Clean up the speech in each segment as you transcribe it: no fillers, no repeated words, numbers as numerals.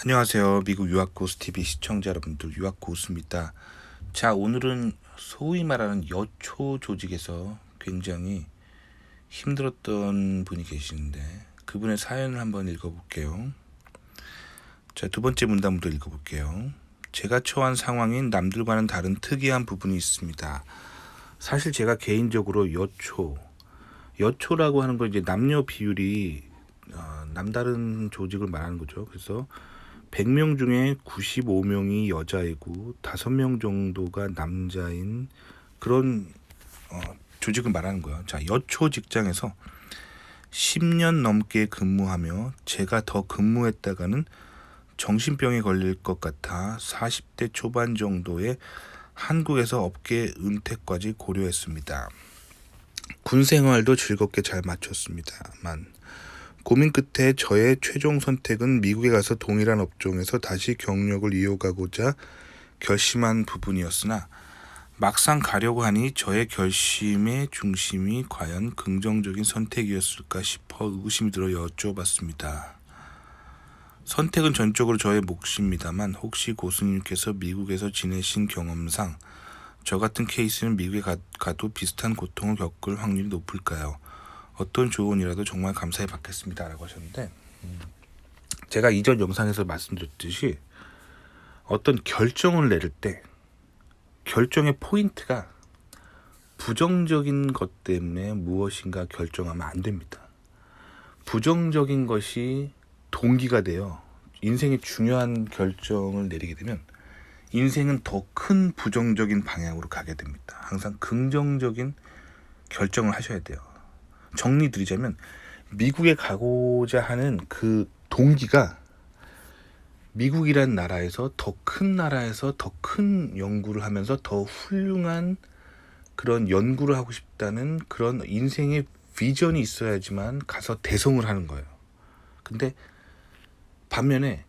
안녕하세요. 미국 유학고수TV 시청자 여러분들, 유학고수입니다. 자, 오늘은 소위 말하는 여초 조직에서 굉장히 힘들었던 분이 계시는데 그분의 사연을 한번 읽어볼게요. 자, 두 번째 문단부터 읽어볼게요. 제가 처한 상황인 남들과는 다른 특이한 부분이 있습니다. 사실 제가 개인적으로 여초라고 하는 건 이제 남녀 비율이 남다른 조직을 말하는 거죠. 그래서 100명 중에 95명이 여자이고 5명 정도가 남자인 그런 조직을 말하는 거예요. 자, 여초 직장에서 10년 넘게 근무하며 제가 더 근무했다가는 정신병에 걸릴 것 같아 40대 초반 정도의 한국에서 업계 은퇴까지 고려했습니다. 군 생활도 즐겁게 잘 마쳤습니다만 고민 끝에 저의 최종 선택은 미국에 가서 동일한 업종에서 다시 경력을 이어가고자 결심한 부분이었으나 막상 가려고 하니 저의 결심의 중심이 과연 긍정적인 선택이었을까 싶어 의구심이 들어 여쭤봤습니다. 선택은 전적으로 저의 몫입니다만 혹시 고수님께서 미국에서 지내신 경험상 저 같은 케이스는 미국에 가도 비슷한 고통을 겪을 확률이 높을까요? 어떤 조언이라도 정말 감사히 받겠습니다 라고 하셨는데, 제가 이전 영상에서 말씀드렸듯이 어떤 결정을 내릴 때 결정의 포인트가 부정적인 것 때문에 무엇인가 결정하면 안 됩니다. 부정적인 것이 동기가 되어 인생의 중요한 결정을 내리게 되면 인생은 더 큰 부정적인 방향으로 가게 됩니다. 항상 긍정적인 결정을 하셔야 돼요. 정리 드리자면 미국에 가고자 하는 그 동기가 미국이란 나라에서 더 큰 나라에서 더 큰 연구를 하면서 더 훌륭한 그런 연구를 하고 싶다는 그런 인생의 비전이 있어야지만 가서 대성을 하는 거예요. 근데 반면에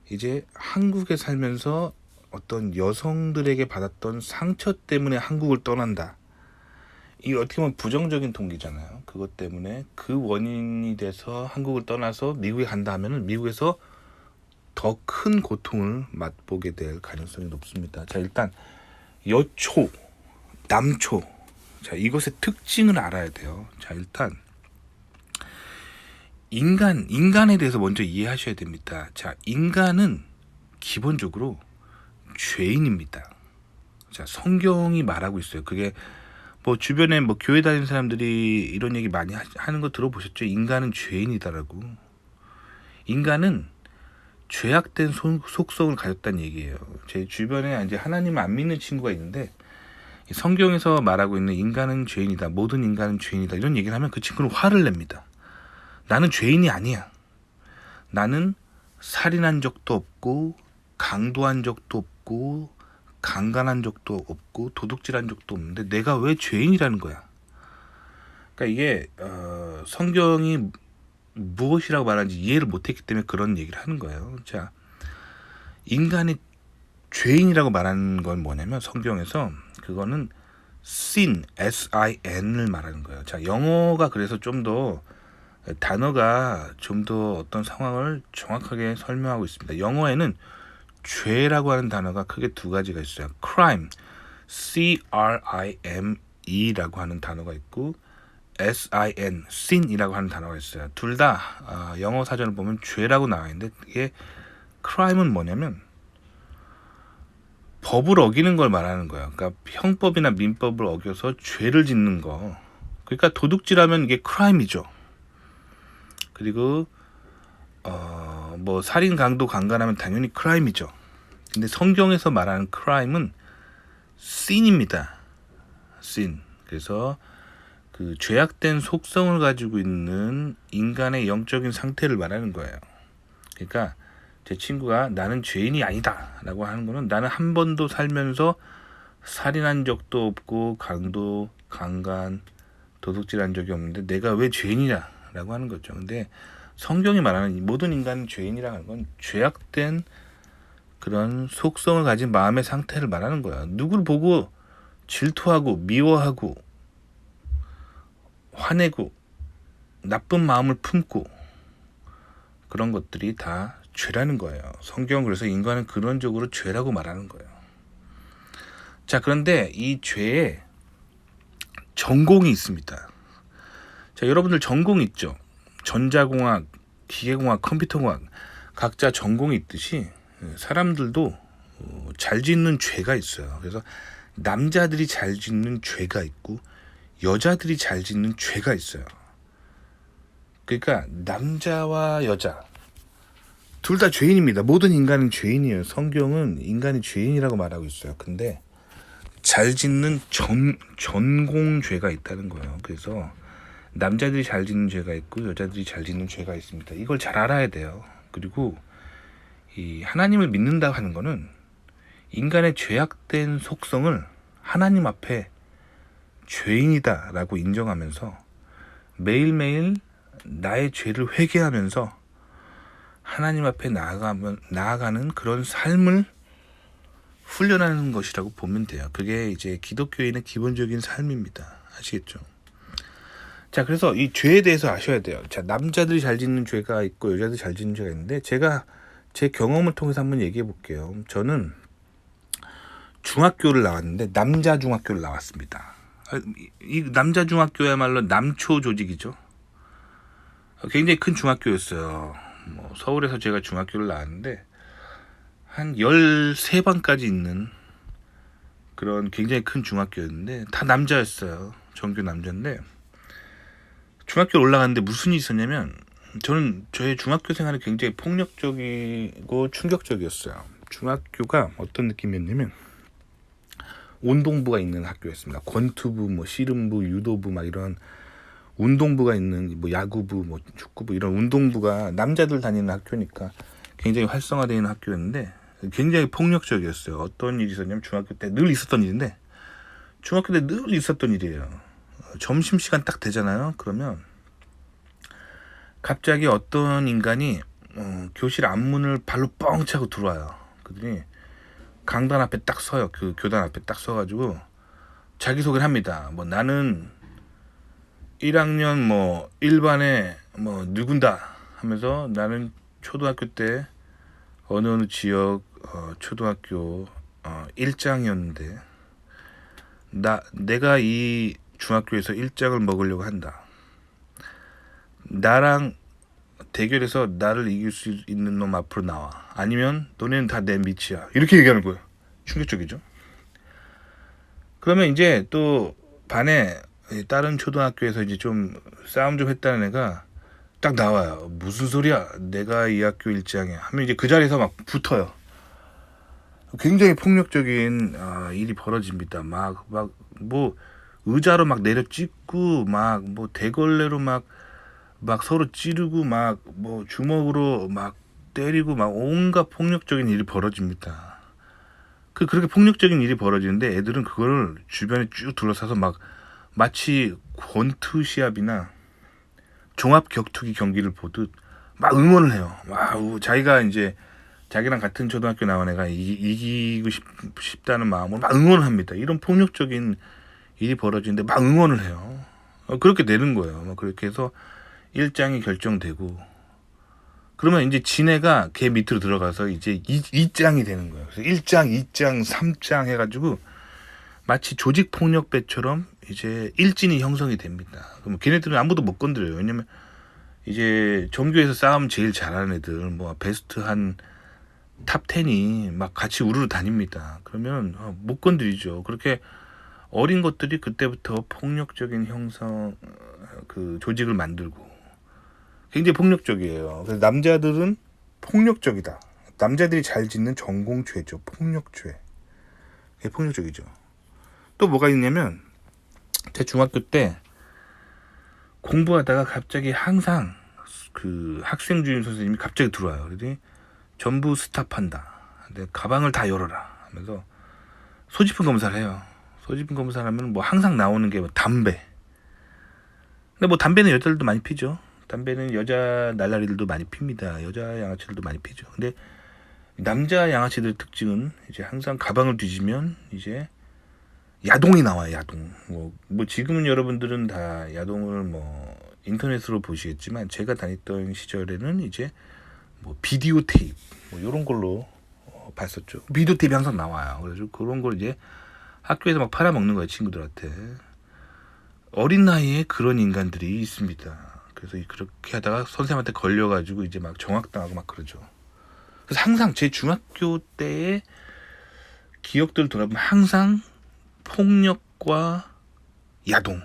이제 한국에 살면서 어떤 여성들에게 받았던 상처 때문에 한국을 떠난다. 이 어떻게 보면 부정적인 동기잖아요. 그것 때문에 그 원인이 돼서 한국을 떠나서 미국에 간다 하면은 미국에서 더 큰 고통을 맛보게 될 가능성이 높습니다. 자, 일단 여초, 남초. 자, 이것의 특징을 알아야 돼요. 자, 일단 인간에 대해서 먼저 이해하셔야 됩니다. 자, 인간은 기본적으로 죄인입니다. 자, 성경이 말하고 있어요. 그게 뭐 주변에 뭐 교회 다니는 사람들이 이런 얘기 많이 하는 거 들어보셨죠? 인간은 죄인이다라고. 인간은 죄악된 속성을 가졌다는 얘기예요. 제 주변에 이제 하나님을 안 믿는 친구가 있는데 성경에서 말하고 있는 인간은 죄인이다, 모든 인간은 죄인이다 이런 얘기를 하면 그 친구는 화를 냅니다. 나는 죄인이 아니야. 나는 살인한 적도 없고 강도한 적도 없고 강간한 적도 없고 도둑질한 적도 없는데 내가 왜 죄인이라는 거야. 그러니까 이게 성경이 무엇이라고 말하는지 이해를 못했기 때문에 그런 얘기를 하는 거예요. 자, 인간이 죄인이라고 말하는 건 뭐냐면 성경에서 그거는 sin, S-I-N을 말하는 거예요. 자, 영어가 그래서 좀 더 단어가 좀 더 어떤 상황을 정확하게 설명하고 있습니다. 영어에는 죄라고 하는 단어가 크게 두 가지가 있어요. crime, C-R-I-M-E라고 하는 단어가 있고 S-I-N, sin이라고 하는 단어가 있어요. 둘 다 영어 사전을 보면 죄라고 나와 있는데 이게 crime은 뭐냐면 법을 어기는 걸 말하는 거예요. 그러니까 형법이나 민법을 어겨서 죄를 짓는 거. 그러니까 도둑질하면 이게 crime이죠. 그리고 뭐 살인, 강도, 강간하면 당연히 crime이죠. 근데 성경에서 말하는 crime은 sin입니다. sin. 그래서 그 죄악된 속성을 가지고 있는 인간의 영적인 상태를 말하는 거예요. 그러니까 제 친구가 나는 죄인이 아니다 라고 하는 거는 나는 한 번도 살면서 살인한 적도 없고 강도, 강간, 도둑질한 적이 없는데 내가 왜 죄인이냐 라고 하는 거죠. 근데 성경이 말하는 모든 인간은 죄인이라는 건 죄악된 그런 속성을 가진 마음의 상태를 말하는 거야. 누굴 보고 질투하고 미워하고 화내고 나쁜 마음을 품고 그런 것들이 다 죄라는 거예요. 성경은 그래서 인간은 근원적으로 죄라고 말하는 거예요. 자, 그런데 이 죄에 전공이 있습니다. 자, 여러분들 전공 있죠? 전자공학, 기계공학, 컴퓨터공학 각자 전공이 있듯이 사람들도 잘 짓는 죄가 있어요. 그래서 남자들이 잘 짓는 죄가 있고 여자들이 잘 짓는 죄가 있어요. 그러니까 남자와 여자 둘 다 죄인입니다. 모든 인간은 죄인이에요. 성경은 인간이 죄인이라고 말하고 있어요. 근데 잘 짓는 전공죄가 있다는 거예요. 그래서 남자들이 잘 짓는 죄가 있고 여자들이 잘 짓는 죄가 있습니다. 이걸 잘 알아야 돼요. 그리고 이 하나님을 믿는다 하는 거는 인간의 죄악된 속성을 하나님 앞에 죄인이다라고 인정하면서 매일매일 나의 죄를 회개하면서 하나님 앞에 나아가는 그런 삶을 훈련하는 것이라고 보면 돼요. 그게 이제 기독교인의 기본적인 삶입니다. 아시겠죠? 자, 그래서 이 죄에 대해서 아셔야 돼요. 자, 남자들이 잘 짓는 죄가 있고 여자들이 잘 짓는 죄가 있는데 제가 제 경험을 통해서 한번 얘기해 볼게요. 저는 중학교를 나왔는데 남자 중학교를 나왔습니다. 이 남자 중학교야말로 남초 조직이죠. 굉장히 큰 중학교였어요. 서울에서 제가 중학교를 나왔는데 한 13반까지 있는 그런 굉장히 큰 중학교였는데 다 남자였어요. 전교 남자인데 중학교 올라갔는데 무슨 일이 있었냐면 저는 저의 중학교 생활이 굉장히 폭력적이고 충격적이었어요. 중학교가 어떤 느낌이었냐면 운동부가 있는 학교였습니다. 권투부, 씨름부, 유도부 막 이런 운동부가 있는 야구부, 축구부 이런 운동부가 남자들 다니는 학교니까 굉장히 활성화되어 있는 학교였는데 굉장히 폭력적이었어요. 어떤 일이 있었냐면 중학교 때 늘 있었던 일인데 중학교 때 늘 있었던 일이에요. 점심시간 딱 되잖아요. 그러면 갑자기 어떤 인간이 교실 앞문을 발로 뻥 차고 들어와요. 그러더니 강단 앞에 딱 서요. 그 교단 앞에 딱 서가지고 자기소개를 합니다. 나는 1학년 1반에 누군다 하면서 나는 초등학교 때 어느 지역 초등학교 1장이었는데 내가 이 중학교에서 1장을 먹으려고 한다. 나랑 대결해서 나를 이길 수 있는 놈 앞으로 나와. 아니면 너네는 다 내 밑이야. 이렇게 얘기하는 거예요. 충격적이죠. 그러면 이제 또 반에 다른 초등학교에서 이제 좀 싸움 좀 했다는 애가 딱 나와요. 무슨 소리야? 내가 이 학교 1장이야. 하면 이제 그 자리에서 막 붙어요. 굉장히 폭력적인 일이 벌어집니다. 막 의자로 막 내려 찢고 대걸레로 막 서로 찌르고 주먹으로 막 때리고 온갖 폭력적인 일이 벌어집니다. 그렇게 폭력적인 일이 벌어지는데 애들은 그거를 주변에 쭉 둘러싸서 마치 권투 시합이나 종합 격투기 경기를 보듯 막 응원을 해요. 자기가 이제 자기랑 같은 초등학교 나온 애가 이기고 싶다는 마음으로 막 응원을 합니다. 이런 폭력적인 일이 벌어지는데 막 응원을 해요. 그렇게 되는 거예요. 그렇게 해서 1장이 결정되고 그러면 이제 지네가 걔 밑으로 들어가서 이제 2장이 되는 거예요. 그래서 1장, 2장, 3장 해가지고 마치 조직폭력배처럼 이제 일진이 형성이 됩니다. 그럼 걔네들은 아무도 못 건드려요. 왜냐면 이제 전교에서 싸움 제일 잘하는 애들 베스트 한 탑 10이 막 같이 우르르 다닙니다. 그러면 못 건드리죠. 그렇게 어린 것들이 그때부터 폭력적인 형성 조직을 만들고 굉장히 폭력적이에요. 그래서 남자들은 폭력적이다. 남자들이 잘 짓는 전공죄죠. 폭력죄. 그게 폭력적이죠. 또 뭐가 있냐면 제 중학교 때 공부하다가 갑자기 항상 그 학생 주임 선생님이 갑자기 들어와요. 그러더니 전부 스탑한다. 근데 가방을 다 열어라 하면서 소지품 검사를 해요. 소지품 검사를 하면 항상 나오는 게 담배. 근데 담배는 여자들도 많이 피죠. 담배는 여자 날라리들도 많이 핍니다. 여자 양아치들도 많이 피죠. 근데 남자 양아치들의 특징은 이제 항상 가방을 뒤지면 이제 야동이 나와요. 야동. 지금은 여러분들은 다 야동을 인터넷으로 보시겠지만 제가 다녔던 시절에는 이제 뭐 비디오 테이프 뭐 이런 걸로 봤었죠. 비디오 테이프 항상 나와요. 그래서 그런 걸 이제 학교에서 막 팔아먹는 거예요, 친구들한테. 어린 나이에 그런 인간들이 있습니다. 그래서 그렇게 하다가 선생님한테 걸려가지고 이제 막 정학당하고 막 그러죠. 그래서 항상 제 중학교 때의 기억들 돌아보면 항상 폭력과 야동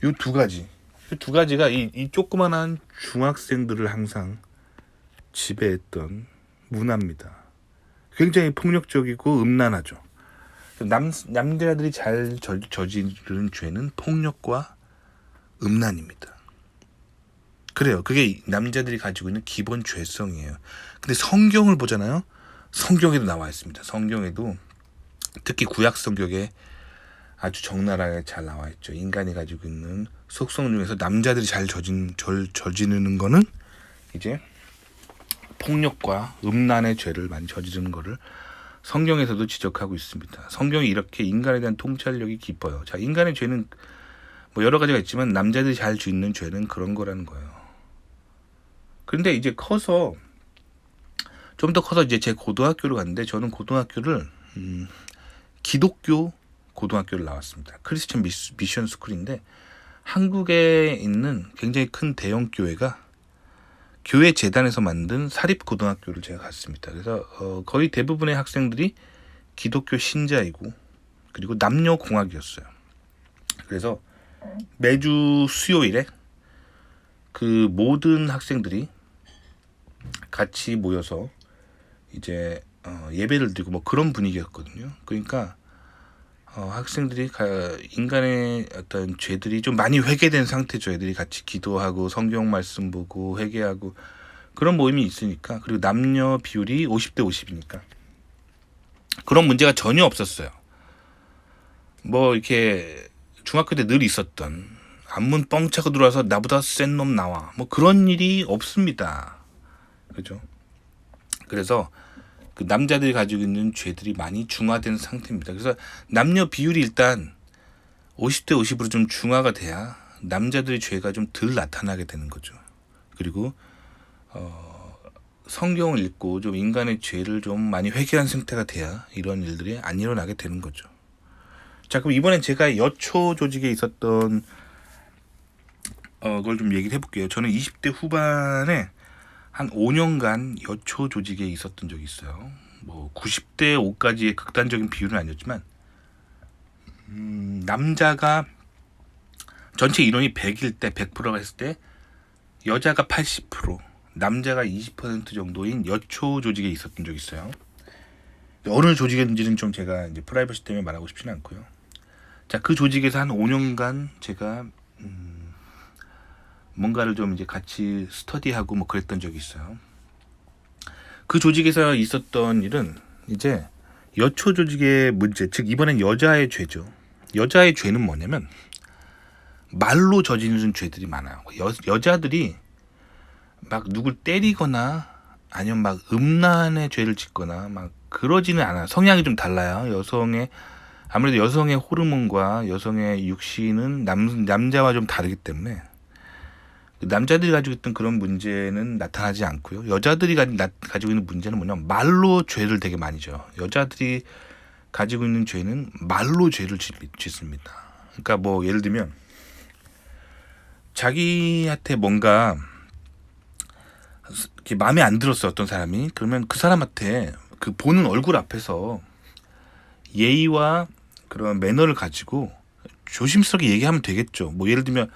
요 두 가지, 이 두 가지가 이 조그만한 중학생들을 항상 지배했던 문화입니다. 굉장히 폭력적이고 음란하죠. 남자들이 잘 저지르는 죄는 폭력과 음란입니다. 그래요. 그게 남자들이 가지고 있는 기본 죄성이에요. 근데 성경을 보잖아요. 성경에도 나와 있습니다. 성경에도 특히 구약 성경에 아주 적나라하게 잘 나와 있죠. 인간이 가지고 있는 속성 중에서 남자들이 잘 저지르는 거는 이제 폭력과 음란의 죄를 많이 저지르는 거를 성경에서도 지적하고 있습니다. 성경이 이렇게 인간에 대한 통찰력이 깊어요. 자, 인간의 죄는 뭐 여러 가지가 있지만 남자들이 잘 짓는 죄는 그런 거라는 거예요. 그런데 이제 좀 더 커서 이제 제 고등학교를 갔는데, 저는 고등학교를 기독교 고등학교를 나왔습니다. 크리스천 미션 스쿨인데, 한국에 있는 굉장히 큰 대형 교회가 교회 재단에서 만든 사립 고등학교를 제가 갔습니다. 그래서 거의 대부분의 학생들이 기독교 신자이고, 그리고 남녀 공학이었어요. 그래서 매주 수요일에 그 모든 학생들이 같이 모여서 이제 예배를 드리고 뭐 그런 분위기였거든요. 그러니까 학생들이 인간의 어떤 죄들이 좀 많이 회개된 상태죠. 애들이 같이 기도하고 성경 말씀 보고 회개하고 그런 모임이 있으니까, 그리고 남녀 비율이 50대 50이니까 그런 문제가 전혀 없었어요. 뭐 이렇게 중학교 때 늘 있었던 안문 뻥 차고 들어와서 나보다 센 놈 나와, 뭐 그런 일이 없습니다. 그죠? 그래서 그 남자들이 가지고 있는 죄들이 많이 중화된 상태입니다. 그래서 남녀 비율이 일단 50대 50으로 좀 중화가 돼야 남자들의 죄가 좀 덜 나타나게 되는 거죠. 그리고 성경을 읽고 좀 인간의 죄를 좀 많이 회개한 상태가 돼야 이런 일들이 안 일어나게 되는 거죠. 자, 그럼 이번엔 제가 여초 조직에 있었던 걸 좀 얘기를 해볼게요. 저는 20대 후반에 한 5년간 여초 조직에 있었던 적이 있어요. 뭐 90대 5까지의 극단적인 비율은 아니었지만 남자가 전체 인원이 100일 때 100%가 했을 때 여자가 80%, 남자가 20% 정도인 여초 조직에 있었던 적이 있어요. 어느 조직인지는 좀 제가 이제 프라이버시 때문에 말하고 싶지는 않고요. 자, 그 조직에서 한 5년간 제가 뭔가를 좀 이제 같이 스터디하고 뭐 그랬던 적이 있어요. 그 조직에서 있었던 일은 이제 여초 조직의 문제, 즉 이번엔 여자의 죄죠. 여자의 죄는 뭐냐면 말로 저지르는 죄들이 많아요. 여자들이 막 누굴 때리거나 아니면 막 음란의 죄를 짓거나 막 그러지는 않아요. 성향이 좀 달라요. 아무래도 여성의 호르몬과 여성의 육신은 남자와 좀 다르기 때문에 남자들이 가지고 있던 그런 문제는 나타나지 않고요. 여자들이 가지고 있는 문제는 뭐냐면 말로 죄를 되게 많이 져요. 여자들이 가지고 있는 죄는 말로 죄를 짓습니다. 그러니까 뭐 예를 들면 자기한테 뭔가 이렇게 마음에 안 들었어, 어떤 사람이. 그러면 그 사람한테 그 보는 얼굴 앞에서 예의와 그런 매너를 가지고 조심스럽게 얘기하면 되겠죠. 뭐 예를 들면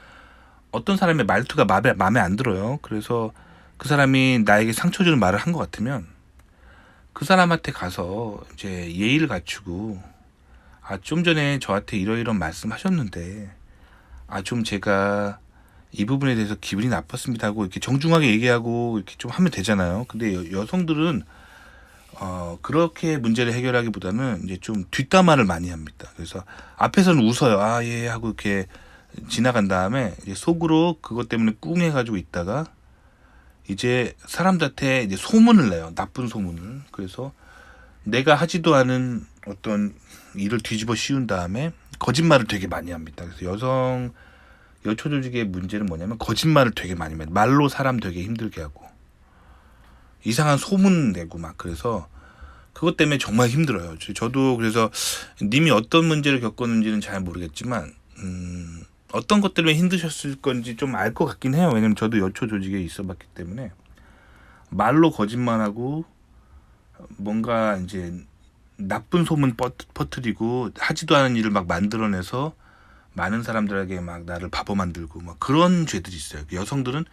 어떤 사람의 말투가 마음에 안 들어요. 그래서 그 사람이 나에게 상처 주는 말을 한 것 같으면 그 사람한테 가서 이제 예의를 갖추고, 좀 전에 저한테 이러이런 말씀하셨는데 좀 제가 이 부분에 대해서 기분이 나빴습니다 하고 이렇게 정중하게 얘기하고 이렇게 좀 하면 되잖아요. 근데 여성들은 그렇게 문제를 해결하기보다는 이제 좀 뒷담화를 많이 합니다. 그래서 앞에서는 웃어요. 예 하고 이렇게 지나간 다음에 이제 속으로 그것 때문에 꿍해가지고 있다가 이제 사람들한테 이제 소문을 내요. 나쁜 소문을. 그래서 내가 하지도 않은 어떤 일을 뒤집어 씌운 다음에 거짓말을 되게 많이 합니다. 그래서 여초 조직의 문제는 뭐냐면 거짓말을 되게 많이 해요. 말로 사람 되게 힘들게 하고, 이상한 소문 내고 막 그래서 그것 때문에 정말 힘들어요. 저도 그래서 님이 어떤 문제를 겪었는지는 잘 모르겠지만 어떤 것 때문에 힘드셨을 건지 좀 알 것 같긴 해요. 왜냐면 저도 여초 조직에 있어봤기 때문에 말로 거짓말하고 뭔가 이제 나쁜 소문 퍼뜨리고 하지도 않은 일을 막 만들어내서 많은 사람들에게 막 나를 바보 만들고 막 그런 죄들이 있어요. 여성들은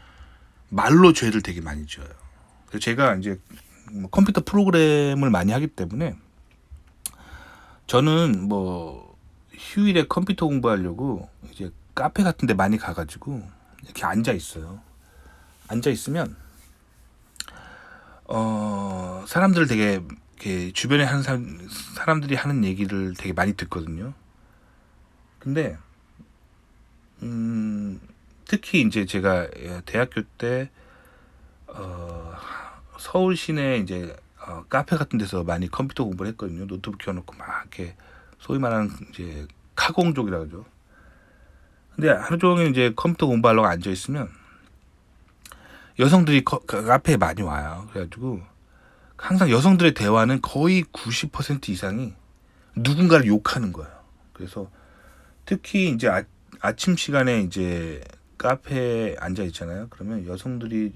말로 죄를 되게 많이 지어요. 그래서 제가 이제 컴퓨터 프로그램을 많이 하기 때문에 저는 뭐 휴일에 컴퓨터 공부하려고 이제 카페 같은 데 많이 가가지고 이렇게 앉아 있어요. 앉아 있으면 사람들을 되게 이렇게 주변에 하는 사람들이 하는 얘기를 되게 많이 듣거든요. 근데 특히 이제 제가 대학교 때 서울 시내 이제 카페 같은 데서 많이 컴퓨터 공부를 했거든요. 노트북 켜놓고 막 이렇게 소위 말하는 이제 카공족이라 그러죠. 근데 하루 종일 이제 컴퓨터 공부하려고 앉아 있으면 여성들이 카페에 많이 와요. 그래가지고 항상 여성들의 대화는 거의 90% 이상이 누군가를 욕하는 거예요. 그래서 특히 이제 아침 시간에 이제 카페에 앉아 있잖아요. 그러면 여성들이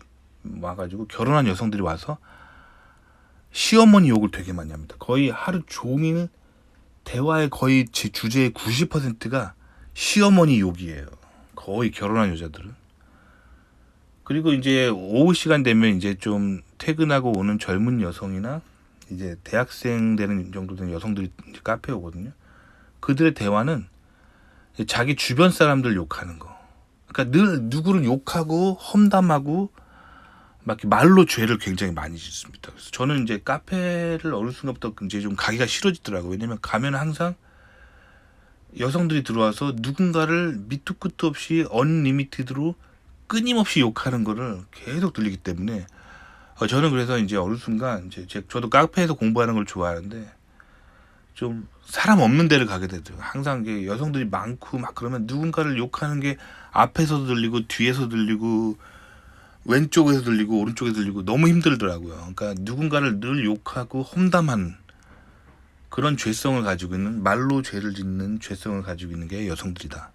와가지고 결혼한 여성들이 와서 시어머니 욕을 되게 많이 합니다. 거의 하루 종일 대화의 거의 제 주제의 90%가 시어머니 욕이에요. 거의 결혼한 여자들은. 그리고 이제 오후 시간 되면 이제 좀 퇴근하고 오는 젊은 여성이나 이제 대학생 되는 정도 된 여성들이 이제 카페에 오거든요. 그들의 대화는 자기 주변 사람들 욕하는 거. 그러니까 늘 누구를 욕하고 험담하고 막 말로 죄를 굉장히 많이 짓습니다. 그래서 저는 이제 카페를 어느 순간부터 이제 좀 가기가 싫어지더라고요. 왜냐면 가면 항상 여성들이 들어와서 누군가를 밑도 끝도 없이 언리미티드로 끊임없이 욕하는 거를 계속 들리기 때문에 저는 그래서 이제 어느 순간 이제 저도 카페에서 공부하는 걸 좋아하는데 좀 사람 없는 데를 가게 되더라고요. 항상 여성들이 많고 막 그러면 누군가를 욕하는 게 앞에서도 들리고 뒤에서 들리고 왼쪽에서 들리고 오른쪽에서 들리고 너무 힘들더라고요. 그러니까 누군가를 늘 욕하고 험담하는 그런 죄성을 가지고 있는, 말로 죄를 짓는 죄성을 가지고 있는 게 여성들이다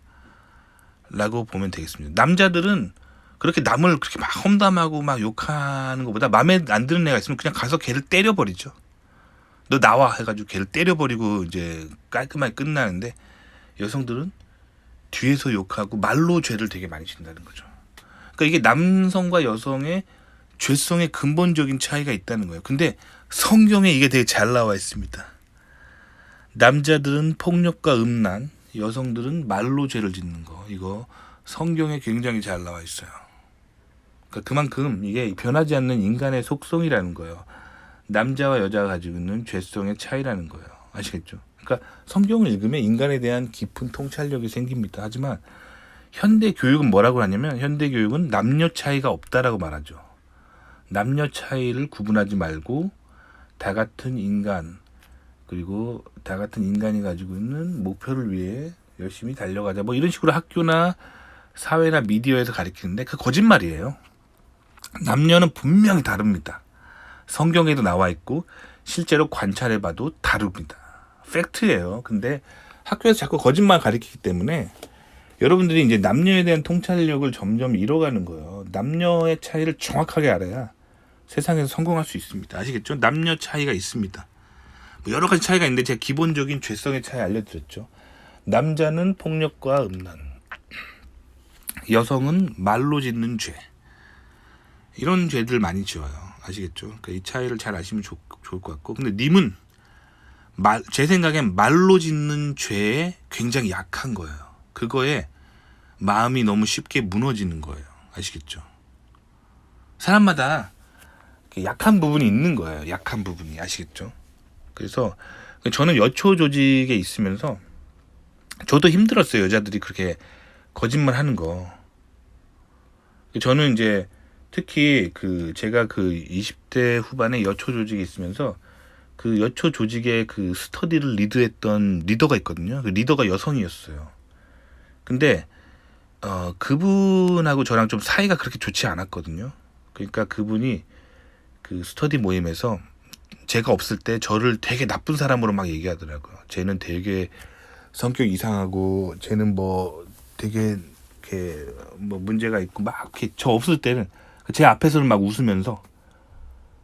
라고 보면 되겠습니다. 남자들은 그렇게 남을 그렇게 막 험담하고 막 욕하는 것보다 마음에 안 드는 애가 있으면 그냥 가서 걔를 때려버리죠. 너 나와 해가지고 걔를 때려버리고 이제 깔끔하게 끝나는데, 여성들은 뒤에서 욕하고 말로 죄를 되게 많이 짓는다는 거죠. 그러니까 이게 남성과 여성의 죄성의 근본적인 차이가 있다는 거예요. 근데 성경에 이게 되게 잘 나와 있습니다. 남자들은 폭력과 음란, 여성들은 말로 죄를 짓는 거. 이거 성경에 굉장히 잘 나와 있어요. 그러니까 그만큼 이게 변하지 않는 인간의 속성이라는 거예요. 남자와 여자가 가지고 있는 죄성의 차이라는 거예요. 아시겠죠? 그러니까 성경을 읽으면 인간에 대한 깊은 통찰력이 생깁니다. 하지만 현대 교육은 뭐라고 하냐면, 현대 교육은 남녀 차이가 없다라고 말하죠. 남녀 차이를 구분하지 말고 다 같은 인간, 그리고 다 같은 인간이 가지고 있는 목표를 위해 열심히 달려가자, 뭐 이런 식으로 학교나 사회나 미디어에서 가르치는데 그 거짓말이에요. 남녀는 분명히 다릅니다. 성경에도 나와 있고 실제로 관찰해봐도 다릅니다. 팩트예요. 근데 학교에서 자꾸 거짓말 가르치기 때문에 여러분들이 이제 남녀에 대한 통찰력을 점점 잃어가는 거예요. 남녀의 차이를 정확하게 알아야 세상에서 성공할 수 있습니다. 아시겠죠? 남녀 차이가 있습니다. 뭐 여러 가지 차이가 있는데 제가 기본적인 죄성의 차이 알려드렸죠. 남자는 폭력과 음란, 여성은 말로 짓는 죄, 이런 죄들 많이 지어요. 아시겠죠? 그러니까 이 차이를 잘 아시면 좋을 것 같고, 근데 님은 제 생각엔 말로 짓는 죄에 굉장히 약한 거예요. 그거에 마음이 너무 쉽게 무너지는 거예요. 아시겠죠? 사람마다 약한 부분이 있는 거예요. 약한 부분이. 아시겠죠? 그래서 저는 여초 조직에 있으면서 저도 힘들었어요. 여자들이 그렇게 거짓말 하는 거. 저는 이제 특히 제가 20대 후반에 여초 조직에 있으면서 그 여초 조직의 그 스터디를 리드했던 리더가 있거든요. 그 리더가 여성이었어요. 근데 그분하고 저랑 좀 사이가 그렇게 좋지 않았거든요. 그러니까 그분이 그 스터디 모임에서 제가 없을 때 저를 되게 나쁜 사람으로 막 얘기하더라고요. 쟤는 되게 성격 이상하고 쟤는 뭐 되게 이렇게 뭐 문제가 있고 막 이렇게 저 없을 때는 제 앞에서는 막 웃으면서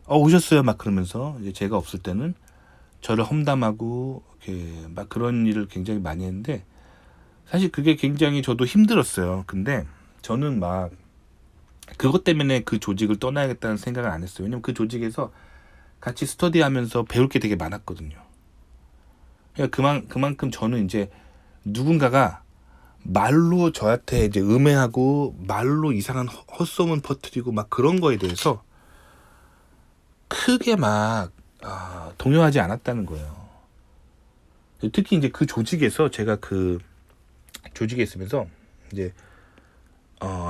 오셨어요 막 그러면서 이제 제가 없을 때는 저를 험담하고 이렇게 막 그런 일을 굉장히 많이 했는데 사실 그게 굉장히 저도 힘들었어요. 근데 저는 막 그것 때문에 그 조직을 떠나야겠다는 생각을 안 했어요. 왜냐면 그 조직에서 같이 스터디하면서 배울 게 되게 많았거든요. 그러니까 그만큼 저는 이제 누군가가 말로 저한테 이제 음해하고 말로 이상한 헛소문 퍼뜨리고 막 그런 거에 대해서 크게 막 동요하지 않았다는 거예요. 특히 이제 그 조직에서 제가 그 조직에 있으면서 이제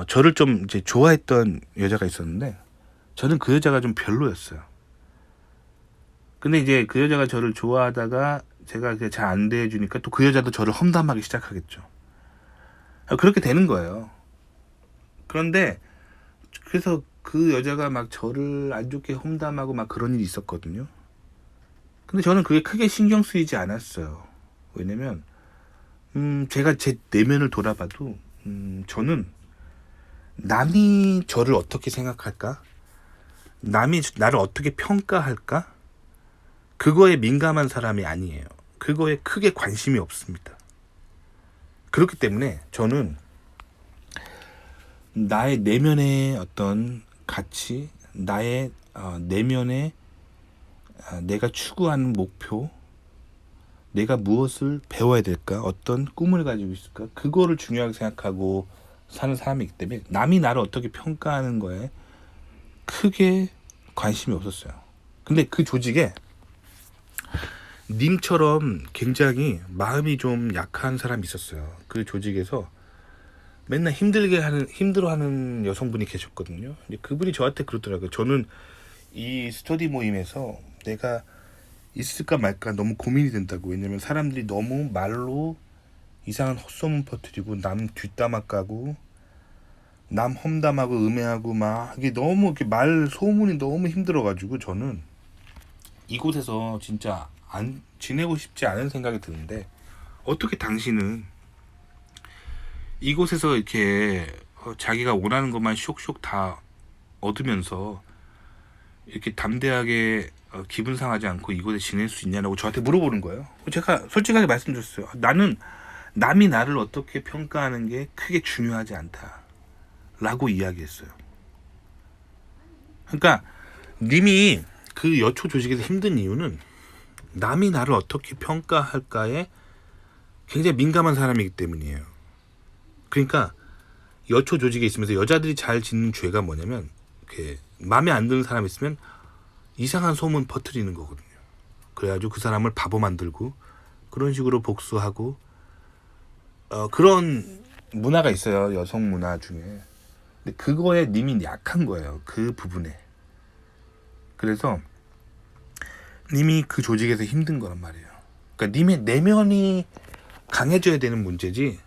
저를 좀 이제 좋아했던 여자가 있었는데 저는 그 여자가 좀 별로였어요. 근데 이제 그 여자가 저를 좋아하다가 제가 잘 안 대해주니까 또 그 여자도 저를 험담하기 시작하겠죠. 그렇게 되는 거예요. 그런데 그래서 그 여자가 막 저를 안 좋게 험담하고 막 그런 일이 있었거든요. 근데 저는 그게 크게 신경 쓰이지 않았어요. 왜냐면 제가 제 내면을 돌아봐도 저는 남이 저를 어떻게 생각할까? 남이 나를 어떻게 평가할까? 그거에 민감한 사람이 아니에요. 그거에 크게 관심이 없습니다. 그렇기 때문에 저는 나의 내면의 어떤 가치, 나의 내면의 내가 추구하는 목표, 내가 무엇을 배워야 될까, 어떤 꿈을 가지고 있을까, 그거를 중요하게 생각하고 사는 사람이기 때문에 남이 나를 어떻게 평가하는 거에 크게 관심이 없었어요. 근데 그 조직에 님처럼 굉장히 마음이 좀 약한 사람이 있었어요. 그 조직에서 맨날 힘들어하는 여성분이 계셨거든요. 근데 그분이 저한테 그러더라고요. 저는 이 스터디 모임에서 내가 있을까 말까 너무 고민이 된다고. 왜냐면 사람들이 너무 말로 이상한 헛소문 퍼뜨리고 남 뒷담화 까고 남 험담하고 음해하고 막 이게 너무 이렇게 말 소문이 너무 힘들어가지고 저는 이곳에서 진짜 안 지내고 싶지 않은 생각이 드는데 어떻게 당신은 이곳에서 이렇게 자기가 원하는 것만 쇽쇽 다 얻으면서 이렇게 담대하게 기분 상하지 않고 이곳에 지낼 수 있냐고 저한테 물어보는 거예요. 제가 솔직하게 말씀드렸어요. 나는 남이 나를 어떻게 평가하는 게 크게 중요하지 않다 라고 이야기했어요. 그러니까 님이 그 여초 조직에서 힘든 이유는 남이 나를 어떻게 평가할까에 굉장히 민감한 사람이기 때문이에요. 그러니까 여초 조직에 있으면서 여자들이 잘 짓는 죄가 뭐냐면 이렇게 마음에 안 드는 사람이 있으면 이상한 소문 퍼뜨리는 거거든요. 그래가지고 그 사람을 바보 만들고 그런 식으로 복수하고 그런 문화가 있어요. 여성 문화 중에. 근데 그거에 님이 약한 거예요. 그 부분에. 그래서 님이 그 조직에서 힘든 거란 말이에요. 그러니까 님의 내면이 강해져야 되는 문제지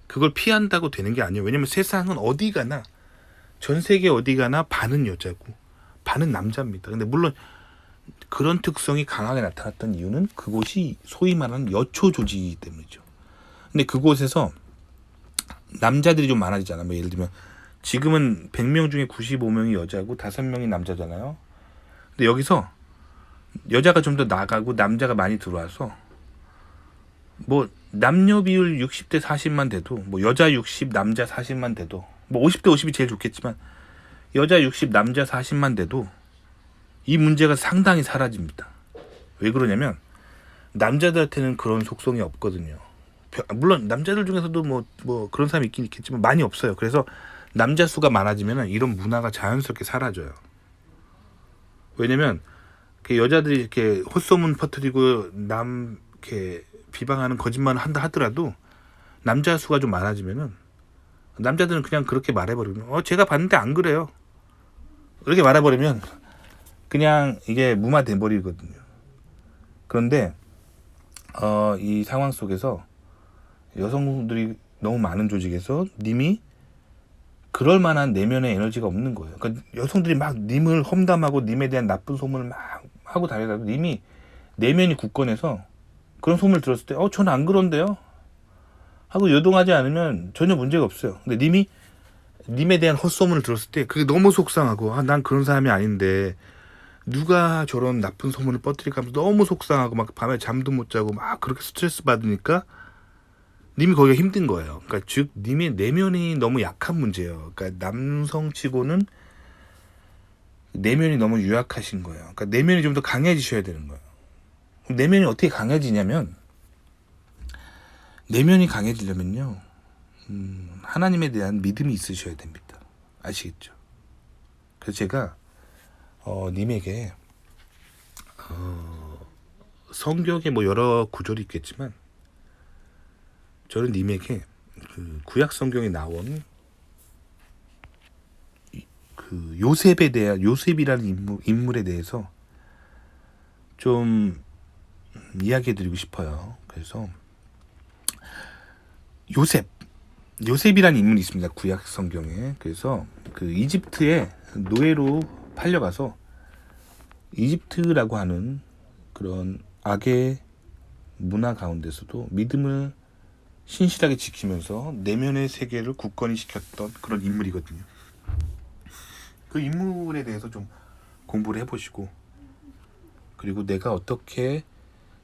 그걸 피한다고 되는 게 아니에요. 왜냐면 세상은 어디 가나 전 세계 어디 가나 반은 여자고 반은 남자입니다. 근데 물론 그런 특성이 강하게 나타났던 이유는 그곳이 소위 말하는 여초 조직이기 때문이죠. 근데 그곳에서 남자들이 좀 많아지잖아. 뭐 예를 들면 지금은 100명 중에 95명이 여자고 5명이 남자잖아요. 근데 여기서 여자가 좀 더 나가고 남자가 많이 들어와서 뭐 남녀 비율 60대 40만 돼도 뭐 여자 60 남자 40만 돼도 뭐 50대 50이 제일 좋겠지만 여자 60 남자 40만 돼도 이 문제가 상당히 사라집니다. 왜 그러냐면 남자들한테는 그런 속성이 없거든요. 물론 남자들 중에서도 뭐 그런 사람이 있긴 있겠지만 많이 없어요. 그래서 남자 수가 많아지면 이런 문화가 자연스럽게 사라져요. 왜냐면 여자들이 이렇게 헛소문 퍼뜨리고 남 이렇게 비방하는 거짓말을 한다 하더라도 남자 수가 좀 많아지면은 남자들은 그냥 그렇게 말해버리면 제가 봤는데 안 그래요. 이렇게 말해버리면 그냥 이게 무마돼 버리거든요. 그런데 이 상황 속에서 여성들이 너무 많은 조직에서 님이 그럴 만한 내면의 에너지가 없는 거예요. 그러니까 여성들이 막 님을 험담하고 님에 대한 나쁜 소문을 막 하고 다니다가 님이 내면이 굳건해서 그런 소문을 들었을 때 저는 안 그런데요 하고 요동하지 않으면 전혀 문제가 없어요. 근데 님이 님에 대한 헛소문을 들었을 때 그게 너무 속상하고 난 그런 사람이 아닌데 누가 저런 나쁜 소문을 퍼뜨릴까 하면서 너무 속상하고 막 밤에 잠도 못 자고 막 그렇게 스트레스 받으니까 님이 거기가 힘든 거예요. 그러니까 즉 님의 내면이 너무 약한 문제예요. 그러니까 남성치고는 내면이 너무 유약하신 거예요. 그러니까 내면이 좀 더 강해지셔야 되는 거예요. 내면이 어떻게 강해지냐면 내면이 강해지려면요. 하나님에 대한 믿음이 있으셔야 됩니다. 아시겠죠? 그래서 제가 님에게 성경에 뭐 여러 구절이 있겠지만 저는 님에게 그 구약 성경에 나온 그 요셉에 대한 요셉이라는 인물에 대해서 좀 이야기해드리고 싶어요. 그래서 요셉이라는 인물이 있습니다. 구약 성경에. 그래서 그 이집트에 노예로 팔려가서 이집트라고 하는 그런 악의 문화 가운데서도 믿음을 신실하게 지키면서 내면의 세계를 굳건히 시켰던 그런 인물이거든요. 그 인물에 대해서 좀 공부를 해보시고 그리고 내가 어떻게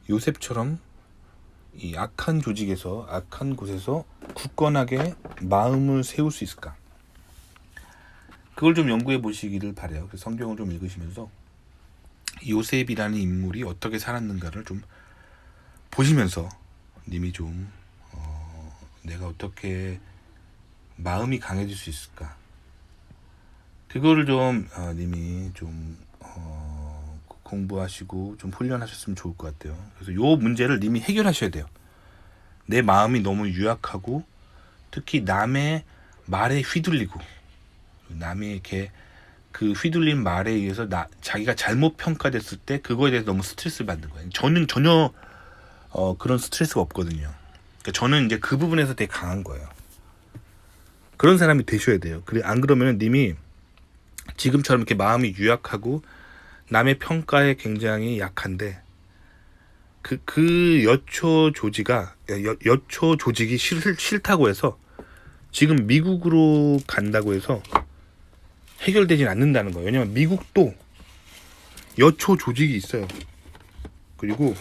요셉처럼 이 악한 조직에서 악한 곳에서 굳건하게 마음을 세울 수 있을까? 그걸 좀 연구해 보시기를 바래요. 그래서 성경을 좀 읽으시면서 요셉이라는 인물이 어떻게 살았는가를 좀 보시면서 님이 좀 내가 어떻게 마음이 강해질 수 있을까? 그거를 좀 님이 좀 공부하시고 좀 훈련하셨으면 좋을 것 같아요. 그래서 요 문제를 님이 해결하셔야 돼요. 내 마음이 너무 유약하고 특히 남의 말에 휘둘리고 남이 이렇게 그 휘둘린 말에 의해서 자기가 잘못 평가됐을 때 그거에 대해서 너무 스트레스를 받는 거예요. 저는 전혀 그런 스트레스가 없거든요. 그러니까 저는 이제 그 부분에서 되게 강한 거예요. 그런 사람이 되셔야 돼요. 그래 안 그러면 님이 지금처럼 이렇게 마음이 유약하고 남의 평가에 굉장히 약한데 그 여초 조직이 싫다고 해서 지금 미국으로 간다고 해서 해결되진 않는다는 거예요. 왜냐면 미국도 여초 조직이 있어요. 그리고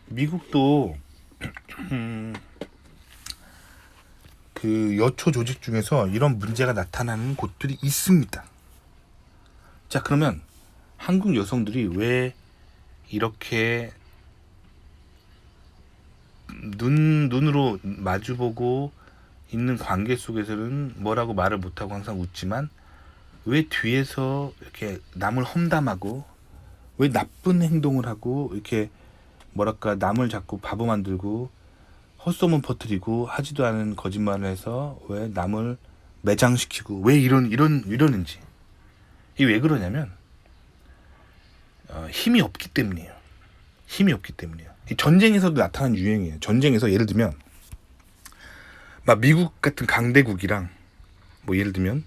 미국도 그 여초 조직 중에서 이런 문제가 나타나는 곳들이 있습니다. 자, 그러면 한국 여성들이 왜 이렇게 눈으로 마주보고 있는 관계 속에서는 뭐라고 말을 못하고 항상 웃지만 왜 뒤에서 이렇게 남을 험담하고 왜 나쁜 행동을 하고 이렇게 뭐랄까 남을 자꾸 바보 만들고 헛소문 퍼뜨리고 하지도 않은 거짓말을 해서 왜 남을 매장시키고 왜 이러는지 이게 왜 그러냐면 힘이 없기 때문이에요. 힘이 없기 때문이에요. 이 전쟁에서도 나타난 유행이에요. 전쟁에서 예를 들면 막 미국 같은 강대국이랑 뭐 예를 들면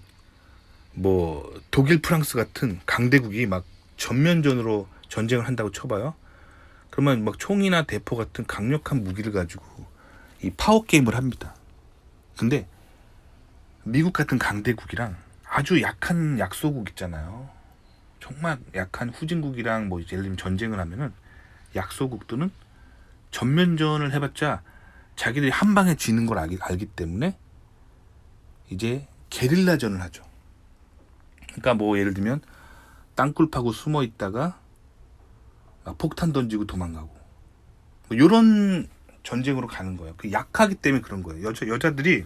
뭐 독일, 프랑스 같은 강대국이 막 전면전으로 전쟁을 한다고 쳐봐요. 그러면 막 총이나 대포 같은 강력한 무기를 가지고 이 파워 게임을 합니다. 근데 미국 같은 강대국이랑 아주 약한 약소국 있잖아요. 정말 약한 후진국이랑 뭐 예를 들면 전쟁을 하면은 약소국들은 전면전을 해봤자 자기들이 한 방에 지는 걸 알기 때문에 이제 게릴라전을 하죠. 그러니까 뭐 예를 들면 땅굴 파고 숨어 있다가 폭탄 던지고 도망가고 뭐 이런 전쟁으로 가는 거예요. 그 약하기 때문에 그런 거예요. 여자들이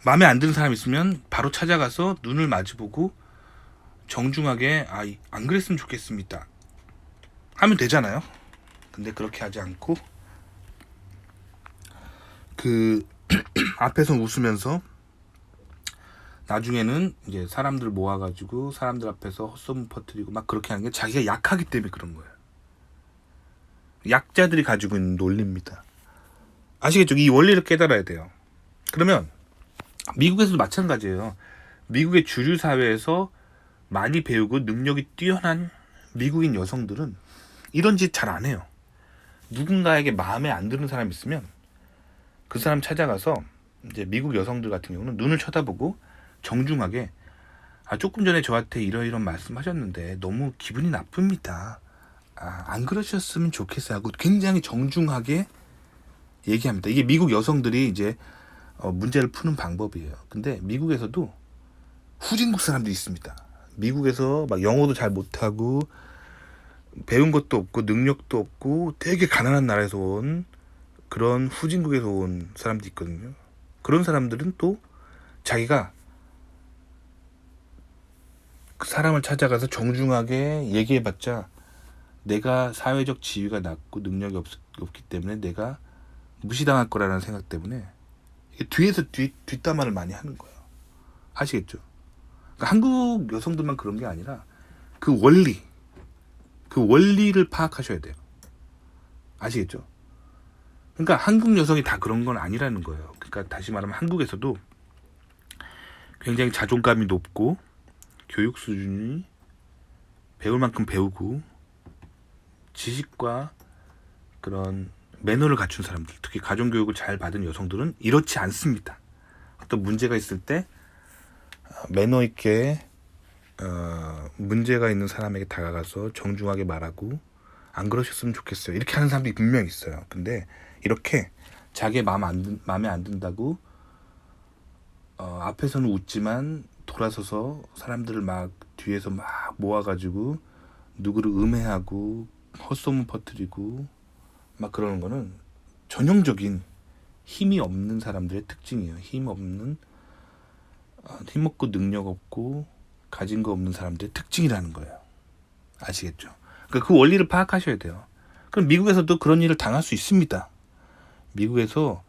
마음에 안 드는 사람 있으면 바로 찾아가서 눈을 마주보고 정중하게 안 그랬으면 좋겠습니다 하면 되잖아요. 근데 그렇게 하지 않고 그 앞에서 웃으면서 나중에는 이제 사람들 모아가지고 사람들 앞에서 헛소문 퍼뜨리고 막 그렇게 하는 게 자기가 약하기 때문에 그런 거예요. 약자들이 가지고 있는 논리입니다. 아시겠죠? 이 원리를 깨달아야 돼요. 그러면 미국에서도 마찬가지예요. 미국의 주류 사회에서 많이 배우고 능력이 뛰어난 미국인 여성들은 이런 짓 잘 안 해요. 누군가에게 마음에 안 드는 사람 있으면 그 사람 찾아가서, 이제 미국 여성들 같은 경우는 눈을 쳐다보고 정중하게, 조금 전에 저한테 이러이런 말씀하셨는데 너무 기분이 나쁩니다. 안 그러셨으면 좋겠어요 하고 굉장히 정중하게 얘기합니다. 이게 미국 여성들이 이제 문제를 푸는 방법이에요. 근데 미국에서도 후진국 사람들이 있습니다. 미국에서 막 영어도 잘 못하고 배운 것도 없고 능력도 없고 되게 가난한 나라에서 온 그런 후진국에서 온 사람들이 있거든요. 그런 사람들은 또 자기가 그 사람을 찾아가서 정중하게 얘기해봤자 내가 사회적 지위가 낮고 능력이 없기 때문에 내가 무시당할 거라는 생각 때문에 뒤에서 뒷담화를 많이 하는 거예요. 아시겠죠? 그러니까 한국 여성들만 그런 게 아니라 그 원리를 파악하셔야 돼요. 아시겠죠? 그러니까 한국 여성이 다 그런 건 아니라는 거예요. 그러니까 다시 말하면 한국에서도 굉장히 자존감이 높고 교육 수준이 배울 만큼 배우고 지식과 그런 매너를 갖춘 사람들, 특히 가정교육을 잘 받은 여성들은 이렇지 않습니다. 어떤 문제가 있을 때 매너 있게 문제가 있는 사람에게 다가가서 정중하게 말하고 안 그러셨으면 좋겠어요. 이렇게 하는 사람들이 분명히 있어요. 근데 이렇게 자기 마음에 안 든다고 앞에서는 웃지만 돌아서서 사람들을 막 뒤에서 막 모아가지고 누구를 음해하고 헛소문 퍼뜨리고 막 그러는 거는 전형적인 힘이 없는 사람들의 특징이에요. 힘 없고 능력 없고 가진 거 없는 사람들의 특징이라는 거예요. 아시겠죠? 그러니까 그 원리를 파악하셔야 돼요. 그럼 미국에서도 그런 일을 당할 수 있습니다. 미국에서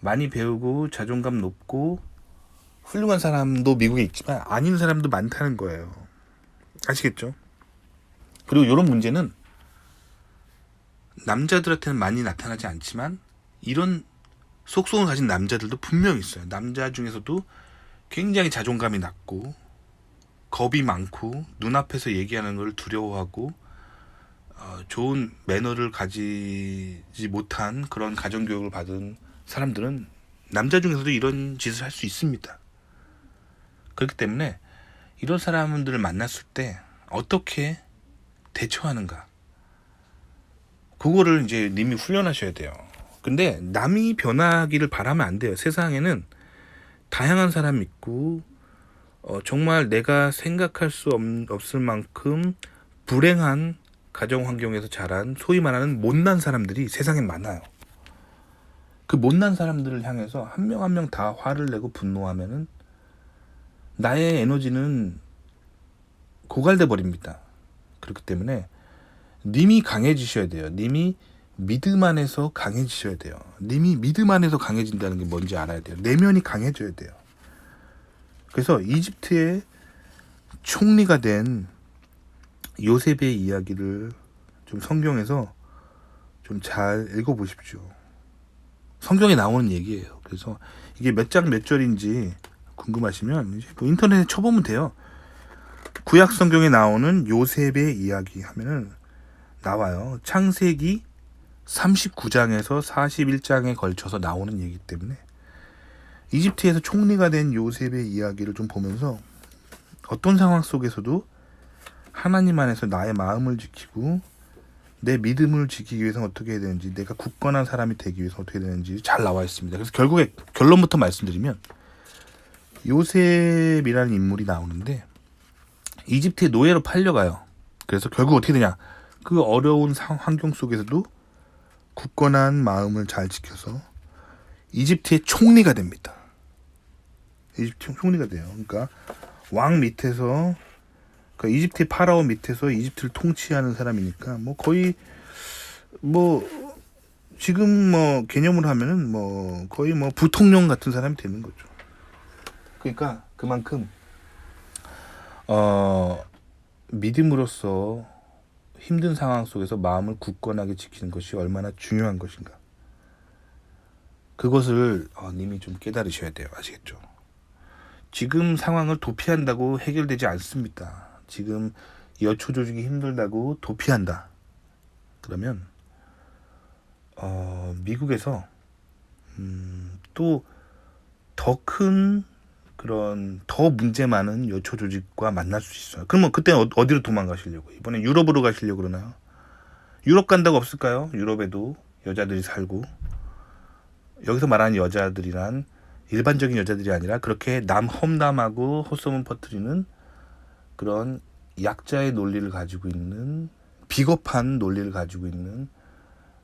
많이 배우고 자존감 높고 훌륭한 사람도 미국에 있지만 아닌 사람도 많다는 거예요. 아시겠죠? 그리고 이런 문제는 남자들한테는 많이 나타나지 않지만 이런 속성을 가진 남자들도 분명히 있어요. 남자 중에서도 굉장히 자존감이 낮고 겁이 많고 눈앞에서 얘기하는 걸 두려워하고 좋은 매너를 가지지 못한 그런 가정교육을 받은 사람들은 남자 중에서도 이런 짓을 할 수 있습니다. 그렇기 때문에 이런 사람들을 만났을 때 어떻게 대처하는가, 그거를 이제 님이 훈련하셔야 돼요. 근데 남이 변하기를 바라면 안 돼요. 세상에는 다양한 사람이 있고 정말 내가 생각할 수 없을 만큼 불행한 가정 환경에서 자란 소위 말하는 못난 사람들이 세상에 많아요. 그 못난 사람들을 향해서 한 명 한 명 다 화를 내고 분노하면은 나의 에너지는 고갈돼 버립니다. 그렇기 때문에 님이 강해지셔야 돼요. 님이 믿음 안에서 강해지셔야 돼요. 님이 믿음 안에서 강해진다는 게 뭔지 알아야 돼요. 내면이 강해져야 돼요. 그래서 이집트의 총리가 된 요셉의 이야기를 좀 성경에서 좀 잘 읽어보십시오. 성경에 나오는 얘기예요. 그래서 이게 몇 장 몇 절인지 궁금하시면 이제 뭐 인터넷에 쳐보면 돼요. 구약 성경에 나오는 요셉의 이야기 하면은 나와요. 창세기 39장에서 41장에 걸쳐서 나오는 얘기 때문에 이집트에서 총리가 된 요셉의 이야기를 좀 보면서 어떤 상황 속에서도 하나님 안에서 나의 마음을 지키고 내 믿음을 지키기 위해서는 어떻게 해야 되는지, 내가 굳건한 사람이 되기 위해서 어떻게 해야 되는지 잘 나와 있습니다. 그래서 결국에 결론부터 말씀드리면 요셉이라는 인물이 나오는데 이집트의 노예로 팔려가요. 그래서 결국 어떻게 되냐, 그 어려운 환경 속에서도 굳건한 마음을 잘 지켜서 이집트의 총리가 됩니다. 이집트 총리가 돼요. 그러니까 왕 밑에서, 그러니까 이집트의 파라오 밑에서 이집트를 통치하는 사람이니까 뭐 거의 뭐 지금 뭐 개념으로 하면은 뭐 거의 뭐 부통령 같은 사람이 되는 거죠. 그러니까 그만큼 믿음으로써 힘든 상황 속에서 마음을 굳건하게 지키는 것이 얼마나 중요한 것인가, 그것을 님이 좀 깨달으셔야 돼요. 아시겠죠? 지금 상황을 도피한다고 해결되지 않습니다. 지금 여초 조직이 힘들다고 도피한다. 그러면 미국에서 또 더 큰 그런 더 문제 많은 여초 조직과 만날 수 있어요. 그러면 그때 어디로 도망가시려고? 이번에 유럽으로 가시려고 그러나요? 유럽 간다고 없을까요? 유럽에도 여자들이 살고, 여기서 말하는 여자들이란 일반적인 여자들이 아니라 그렇게 남 험담하고 헛소문 퍼뜨리는 그런 약자의 논리를 가지고 있는, 비겁한 논리를 가지고 있는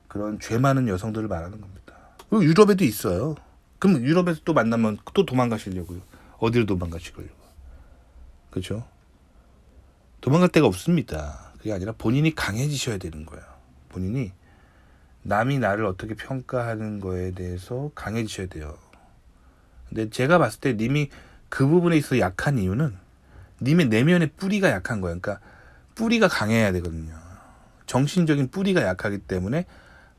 그런 죄 많은 여성들을 말하는 겁니다. 유럽에도 있어요. 그럼 유럽에서 또 만나면 또 도망가시려고요? 어디로 도망가시려고? 그렇죠? 도망갈 데가 없습니다. 그게 아니라 본인이 강해지셔야 되는 거예요. 본인이 남이 나를 어떻게 평가하는 거에 대해서 강해지셔야 돼요. 근데 제가 봤을 때 님이 그 부분에 있어 약한 이유는 님의 내면의 뿌리가 약한 거예요. 그러니까 뿌리가 강해야 되거든요. 정신적인 뿌리가 약하기 때문에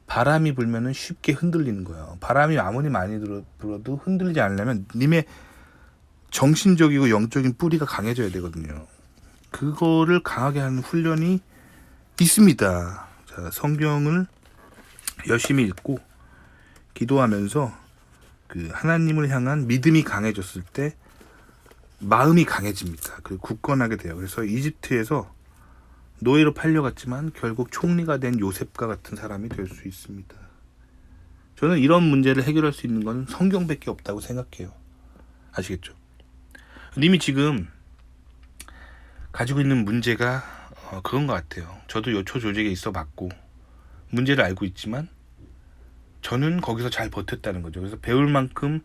바람이 불면은 쉽게 흔들리는 거예요. 바람이 아무리 많이 불어도 흔들리지 않으려면 님의 정신적이고 영적인 뿌리가 강해져야 되거든요. 그거를 강하게 하는 훈련이 있습니다. 자, 성경을 열심히 읽고 기도하면서 그 하나님을 향한 믿음이 강해졌을 때 마음이 강해집니다. 그리고 굳건하게 돼요. 그래서 이집트에서 노예로 팔려갔지만 결국 총리가 된 요셉과 같은 사람이 될 수 있습니다. 저는 이런 문제를 해결할 수 있는 건 성경밖에 없다고 생각해요. 아시겠죠? 님이 지금 가지고 있는 문제가 그건 것 같아요. 저도 여초 조직에 있어 봤고 문제를 알고 있지만 저는 거기서 잘 버텼다는 거죠. 그래서 배울 만큼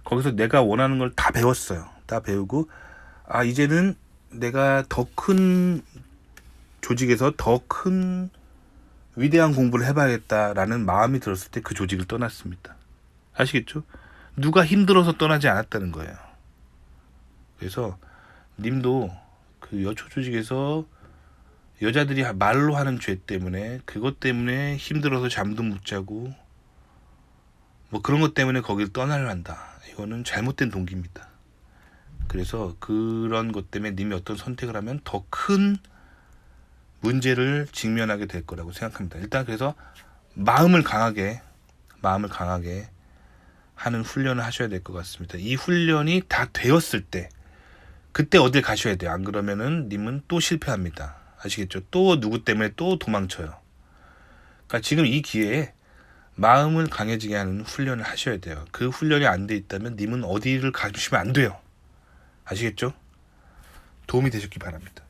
거기서 내가 원하는 걸 다 배웠어요. 다 배우고 이제는 내가 더 큰 조직에서 더 큰 위대한 공부를 해봐야겠다라는 마음이 들었을 때 그 조직을 떠났습니다. 아시겠죠? 누가 힘들어서 떠나지 않았다는 거예요. 그래서 님도 그 여초 조직에서 여자들이 말로 하는 죄 때문에, 그것 때문에 힘들어서 잠도 못 자고 뭐 그런 것 때문에 거기를 떠나려 한다. 이거는 잘못된 동기입니다. 그래서 그런 것 때문에 님이 어떤 선택을 하면 더 큰 문제를 직면하게 될 거라고 생각합니다. 일단 그래서 마음을 강하게 하는 훈련을 하셔야 될 것 같습니다. 이 훈련이 다 되었을 때 그때 어딜 가셔야 돼요. 안 그러면은 님은 또 실패합니다. 아시겠죠? 또 누구 때문에 또 도망쳐요. 그러니까 지금 이 기회에 마음을 강해지게 하는 훈련을 하셔야 돼요. 그 훈련이 안 돼 있다면 님은 어디를 가시면 안 돼요. 아시겠죠? 도움이 되셨기 바랍니다.